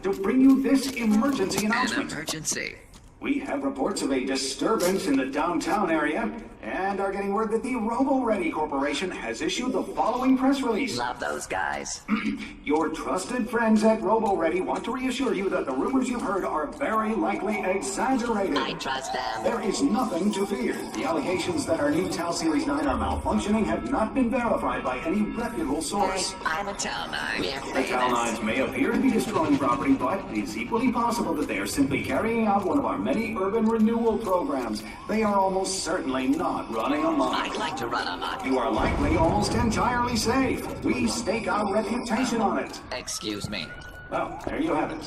to bring you this emergency announcement. An emergency? We have reports of a disturbance in the downtown area and are getting word that the Robo Ready Corporation has issued the following press release. Love those guys. Your trusted friends at Robo Ready want to reassure you that the rumors you've heard are very likely exaggerated. I trust them. There is nothing to fear. The allegations that our new TAL Series 9 are malfunctioning have not been verified by any reputable source. Hey, I'm a TAL 9. The TAL 9s may appear to be destroying property, but it is equally possible that they are simply carrying out one of our many urban renewal programs. They are almost certainly not running amok. I'd like to run amok. You are likely almost entirely safe. We stake our reputation on it. Excuse me. Well, there you have it.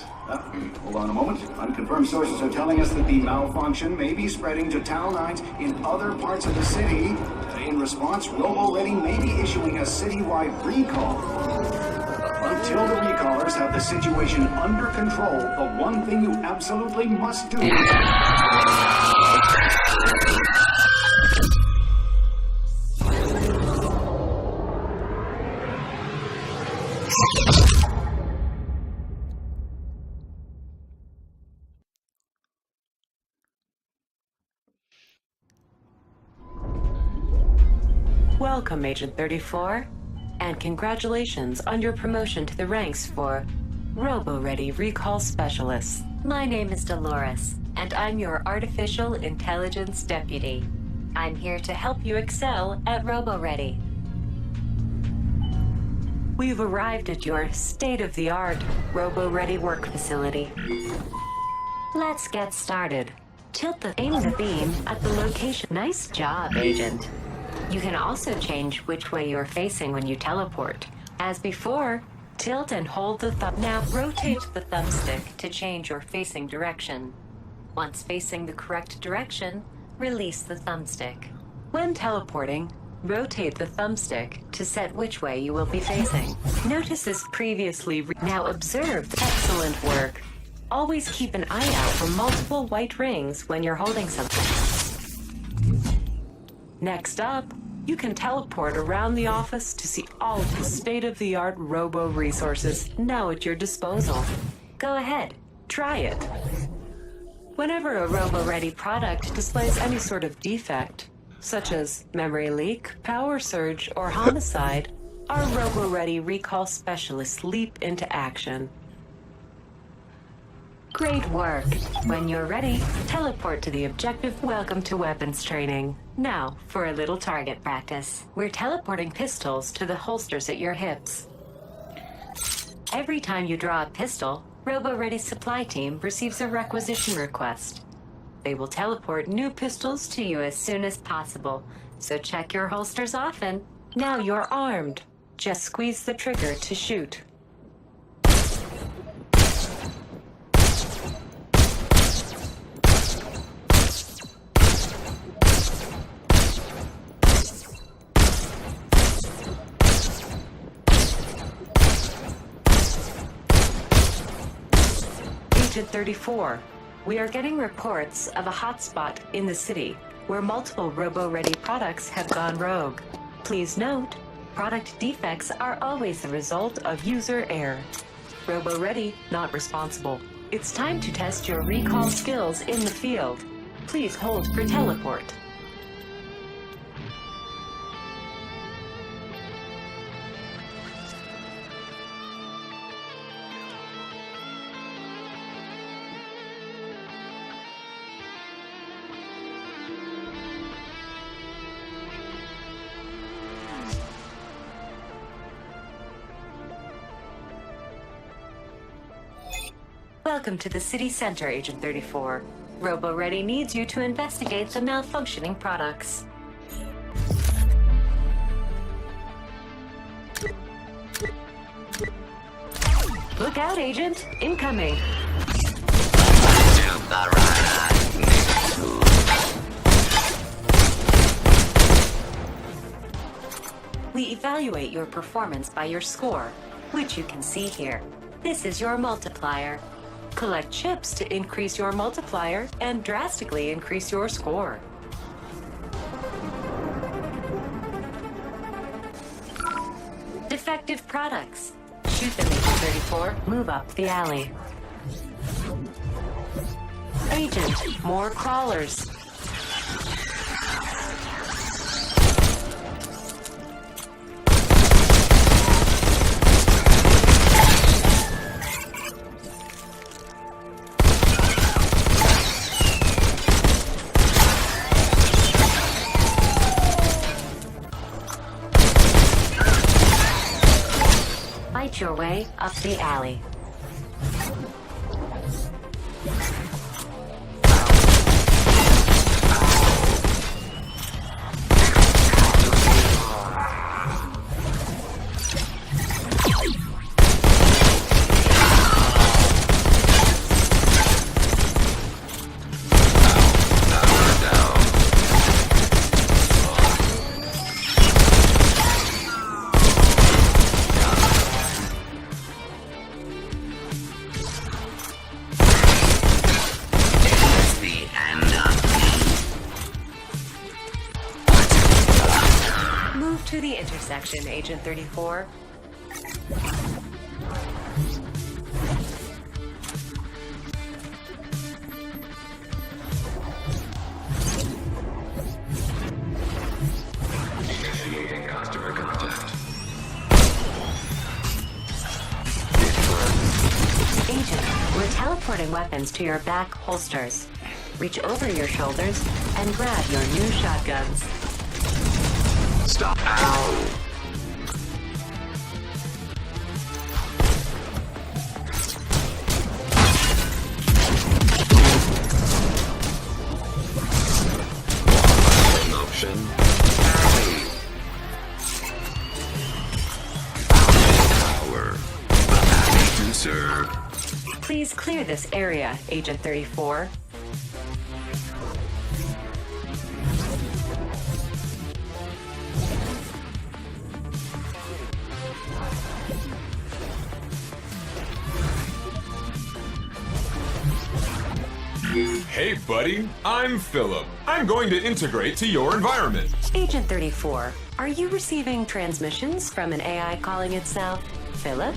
Hold on a moment. Unconfirmed sources are telling us that the malfunction may be spreading to TAL 9s in other parts of the city. In response, Robo Ready may be issuing a citywide recall. Until the recallers have the situation under control, the one thing you absolutely must do... Welcome, Agent 34, and congratulations on your promotion to the ranks for Robo Ready Recall Specialist. My name is Dolores. And I'm your Artificial Intelligence Deputy. I'm here to help you excel at Robo Ready. We've arrived at your state-of-the-art Robo Ready work facility. Let's get started. Aim the beam At the location. Nice job, Agent. You can also change which way you're facing when you teleport. As before, tilt and hold the thumb. Now rotate the thumbstick to change your facing direction. Once facing the correct direction, release the thumbstick. When teleporting, rotate the thumbstick to set which way you will be facing. Notice this previously. Now observe. Excellent work. Always keep an eye out for multiple white rings when you're holding something. Next up, you can teleport around the office to see all of the state-of-the-art robo resources now at your disposal. Go ahead, Try it. Whenever a Robo Ready product displays any sort of defect, such as memory leak, power surge, or homicide, our Robo Ready recall specialists leap into action. Great work. When you're ready, teleport to the objective. Welcome to weapons training. Now, for a little target practice. We're teleporting pistols to the holsters at your hips. Every time you draw a pistol, Robo Ready supply team receives a requisition request. They will teleport new pistols to you as soon as possible, so check your holsters often. Now you're armed. Just squeeze the trigger to shoot. Agent 34. We are getting reports of a hotspot in the city where multiple Robo Ready products have gone rogue. Please note, product defects are always the result of user error. Robo Ready, not responsible. It's time to test your recall skills in the field. Please hold for teleport. Welcome to the city center, Agent 34. Robo Ready needs you to investigate the malfunctioning products. Look out, Agent! Incoming! We evaluate your performance by your score, which you can see here. This is your multiplier. Collect chips to increase your multiplier and drastically increase your score. Defective products. Shoot them, Agent 34. Move up the alley. Agent, more crawlers. Fight your way up the alley. To the intersection, Agent 34. Initiating customer contact. Agent, we're teleporting weapons to your back holsters. Reach over your shoulders and grab your new shotguns. Stop. Ow. Motion. Power. Happy to serve. Please clear this area, Agent 34. Hey buddy, I'm Philip. I'm going to integrate to your environment. Agent 34, are you receiving transmissions from an AI calling itself Philip?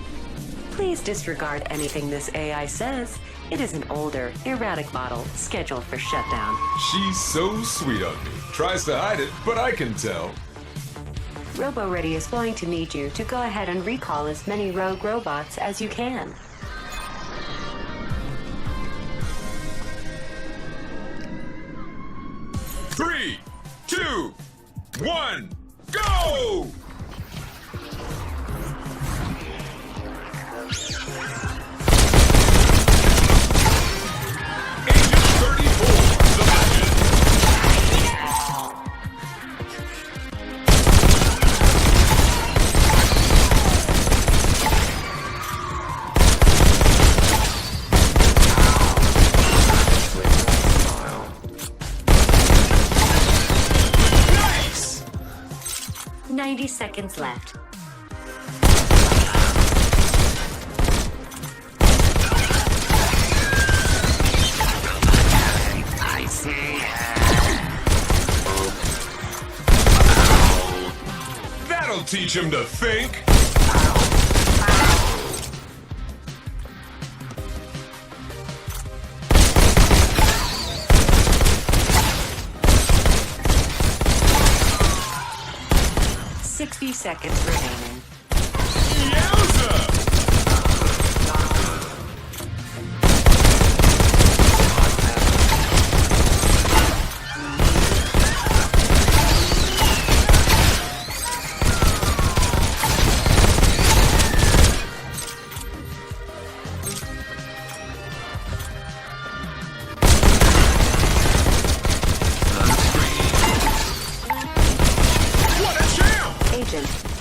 Please disregard anything this AI says. It is an older, erratic model scheduled for shutdown. She's so sweet of me. Tries to hide it, but I can tell. Robo Ready is going to need you to go ahead and recall as many rogue robots as you can. Three, two, one, go! Agent 34, the legend. 90 seconds left. I see. That'll teach him to think. 60 seconds remaining. Yowza!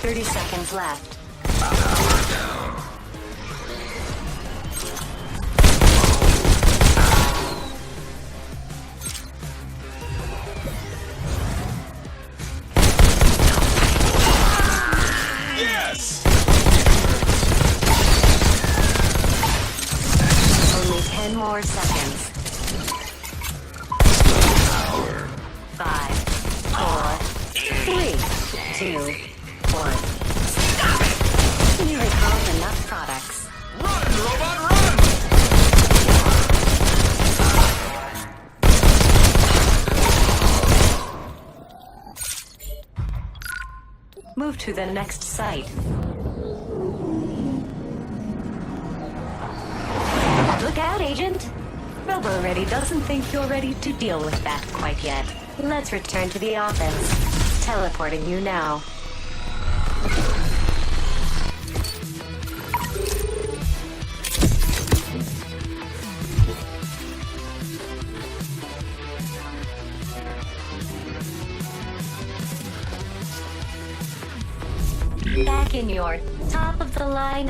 30 seconds left. Yes! Only 10 more seconds. 5, 4, 3, 2, 1. You recalled enough products. Run, robot, run! move to the next site. Look out, Agent! Robo Ready doesn't think you're ready to deal with that quite yet. Let's return to the office. Teleporting you now. Back in your top of the line